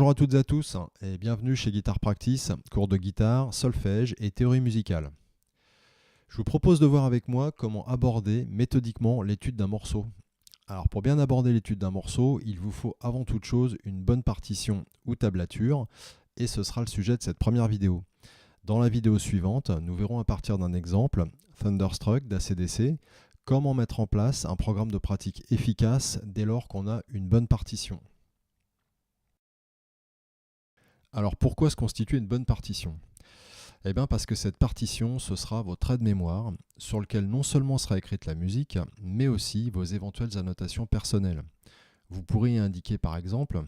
Bonjour à toutes et à tous et bienvenue chez Guitar Practice, cours de guitare, solfège et théorie musicale. Je vous propose de voir avec moi comment aborder méthodiquement l'étude d'un morceau. Alors pour bien aborder l'étude d'un morceau, il vous faut avant toute chose une bonne partition ou tablature et ce sera le sujet de cette première vidéo. Dans la vidéo suivante, nous verrons à partir d'un exemple, Thunderstruck d'ACDC, comment mettre en place un programme de pratique efficace dès lors qu'on a une bonne partition. Alors pourquoi se constituer une bonne partition ? Eh bien parce que cette partition, ce sera votre aide-mémoire sur lequel non seulement sera écrite la musique, mais aussi vos éventuelles annotations personnelles. Vous pourrez y indiquer par exemple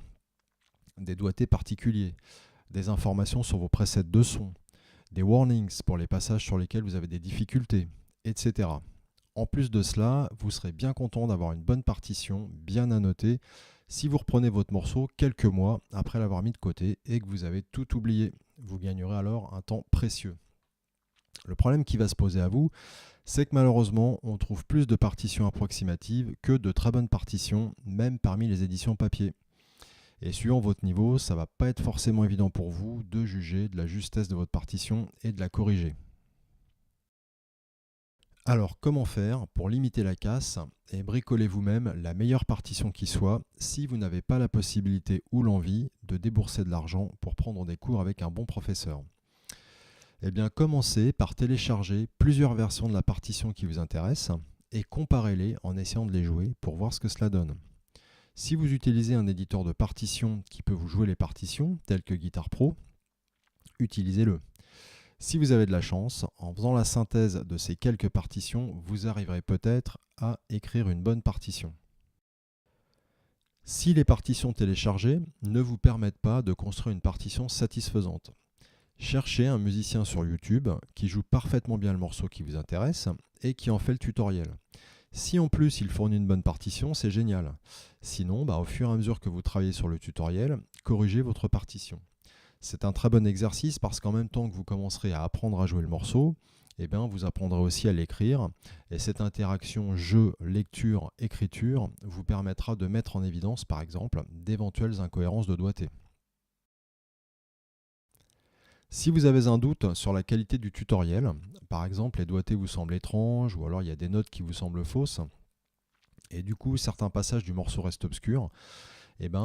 des doigtés particuliers, des informations sur vos presets de son, des warnings pour les passages sur lesquels vous avez des difficultés, etc. En plus de cela, vous serez bien content d'avoir une bonne partition, bien annotée, si vous reprenez votre morceau quelques mois après l'avoir mis de côté et que vous avez tout oublié. Vous gagnerez alors un temps précieux. Le problème qui va se poser à vous, c'est que malheureusement, on trouve plus de partitions approximatives que de très bonnes partitions, même parmi les éditions papier. Et suivant votre niveau, ça ne va pas être forcément évident pour vous de juger de la justesse de votre partition et de la corriger. Alors, comment faire pour limiter la casse et bricoler vous-même la meilleure partition qui soit si vous n'avez pas la possibilité ou l'envie de débourser de l'argent pour prendre des cours avec un bon professeur ? Eh bien, commencez par télécharger plusieurs versions de la partition qui vous intéresse et comparez-les en essayant de les jouer pour voir ce que cela donne. Si vous utilisez un éditeur de partition qui peut vous jouer les partitions, tel que Guitar Pro, utilisez-le. Si vous avez de la chance, en faisant la synthèse de ces quelques partitions, vous arriverez peut-être à écrire une bonne partition. Si les partitions téléchargées ne vous permettent pas de construire une partition satisfaisante, cherchez un musicien sur YouTube qui joue parfaitement bien le morceau qui vous intéresse et qui en fait le tutoriel. Si en plus il fournit une bonne partition, c'est génial. Sinon, au fur et à mesure que vous travaillez sur le tutoriel, corrigez votre partition. C'est un très bon exercice parce qu'en même temps que vous commencerez à apprendre à jouer le morceau, vous apprendrez aussi à l'écrire. Et cette interaction jeu, lecture, écriture vous permettra de mettre en évidence, par exemple, d'éventuelles incohérences de doigté. Si vous avez un doute sur la qualité du tutoriel, par exemple les doigtés vous semblent étranges ou alors il y a des notes qui vous semblent fausses, et du coup certains passages du morceau restent obscurs,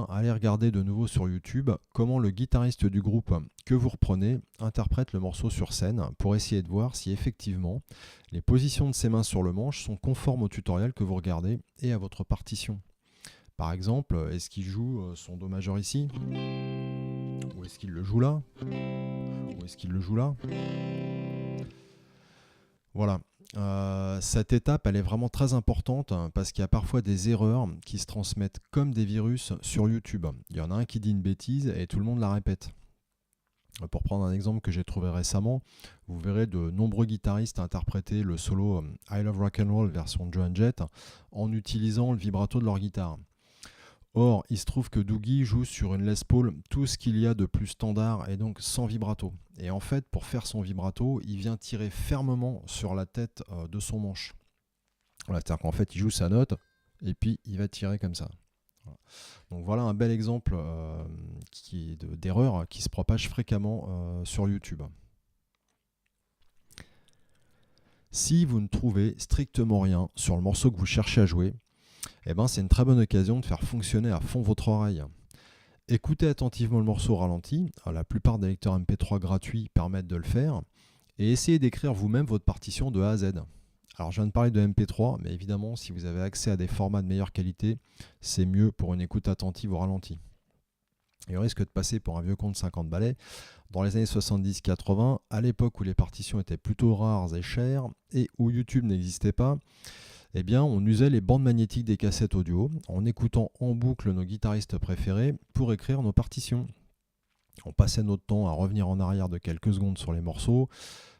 allez regarder de nouveau sur YouTube comment le guitariste du groupe que vous reprenez interprète le morceau sur scène pour essayer de voir si effectivement les positions de ses mains sur le manche sont conformes au tutoriel que vous regardez et à votre partition. Par exemple, est-ce qu'il joue son Do majeur ici ? Ou est-ce qu'il le joue là ? Ou est-ce qu'il le joue là ? Voilà. Cette étape, elle est vraiment très importante parce qu'il y a parfois des erreurs qui se transmettent comme des virus sur YouTube. Il y en a un qui dit une bêtise et tout le monde la répète. Pour prendre un exemple que j'ai trouvé récemment, vous verrez de nombreux guitaristes interpréter le solo I Love Rock'n'Roll version Joan Jett en utilisant le vibrato de leur guitare. Or, il se trouve que Dougie joue sur une Les Paul tout ce qu'il y a de plus standard et donc sans vibrato. Et en fait, pour faire son vibrato, il vient tirer fermement sur la tête de son manche. Voilà, c'est-à-dire qu'en fait, il joue sa note et puis il va tirer comme ça. Voilà. Donc voilà un bel exemple d'erreur qui se propage fréquemment sur YouTube. Si vous ne trouvez strictement rien sur le morceau que vous cherchez à jouer, c'est une très bonne occasion de faire fonctionner à fond votre oreille. Écoutez attentivement le morceau au ralenti, la plupart des lecteurs MP3 gratuits permettent de le faire, et essayez d'écrire vous-même votre partition de A à Z. Alors je viens de parler de MP3, mais évidemment si vous avez accès à des formats de meilleure qualité, c'est mieux pour une écoute attentive au ralenti. Et au risque de passer pour un vieux con de 50 balais, dans les années 70-80, à l'époque où les partitions étaient plutôt rares et chères, et où YouTube n'existait pas, on usait les bandes magnétiques des cassettes audio en écoutant en boucle nos guitaristes préférés pour écrire nos partitions. On passait notre temps à revenir en arrière de quelques secondes sur les morceaux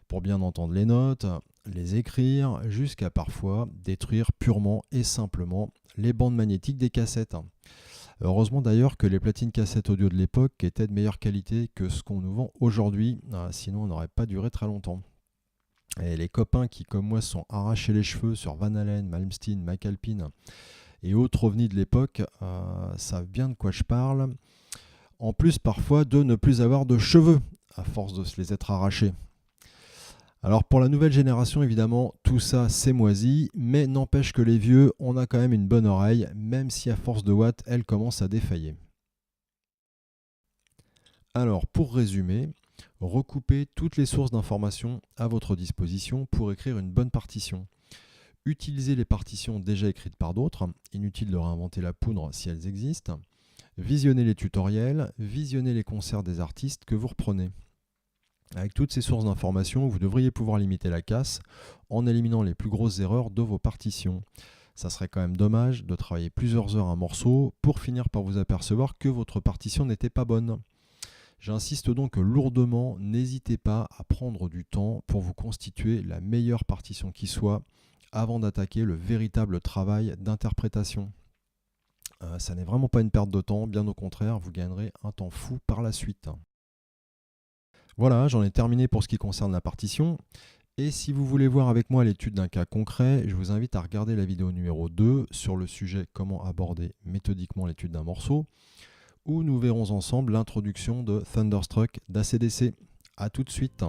pour bien entendre les notes, les écrire, jusqu'à parfois détruire purement et simplement les bandes magnétiques des cassettes. Heureusement d'ailleurs que les platines cassettes audio de l'époque étaient de meilleure qualité que ce qu'on nous vend aujourd'hui, sinon on n'aurait pas duré très longtemps. Et les copains qui, comme moi, se sont arrachés les cheveux sur Van Halen, Malmsteen, McAlpine et autres ovnis de l'époque savent bien de quoi je parle. En plus parfois de ne plus avoir de cheveux à force de se les être arrachés. Alors pour la nouvelle génération, évidemment, tout ça c'est moisi, mais n'empêche que les vieux, on a quand même une bonne oreille, même si à force de watts, elle commence à défailler. Alors pour résumer, recoupez toutes les sources d'informations à votre disposition pour écrire une bonne partition. Utilisez les partitions déjà écrites par d'autres, inutile de réinventer la poudre si elles existent. Visionnez les tutoriels, visionnez les concerts des artistes que vous reprenez. Avec toutes ces sources d'informations, vous devriez pouvoir limiter la casse en éliminant les plus grosses erreurs de vos partitions. Ça serait quand même dommage de travailler plusieurs heures un morceau pour finir par vous apercevoir que votre partition n'était pas bonne. J'insiste donc lourdement, n'hésitez pas à prendre du temps pour vous constituer la meilleure partition qui soit avant d'attaquer le véritable travail d'interprétation. Ça n'est vraiment pas une perte de temps, bien au contraire, vous gagnerez un temps fou par la suite. Voilà, j'en ai terminé pour ce qui concerne la partition. Et si vous voulez voir avec moi l'étude d'un cas concret, je vous invite à regarder la vidéo numéro 2 sur le sujet comment aborder méthodiquement l'étude d'un morceau, où nous verrons ensemble l'introduction de Thunderstruck d'ACDC. A tout de suite.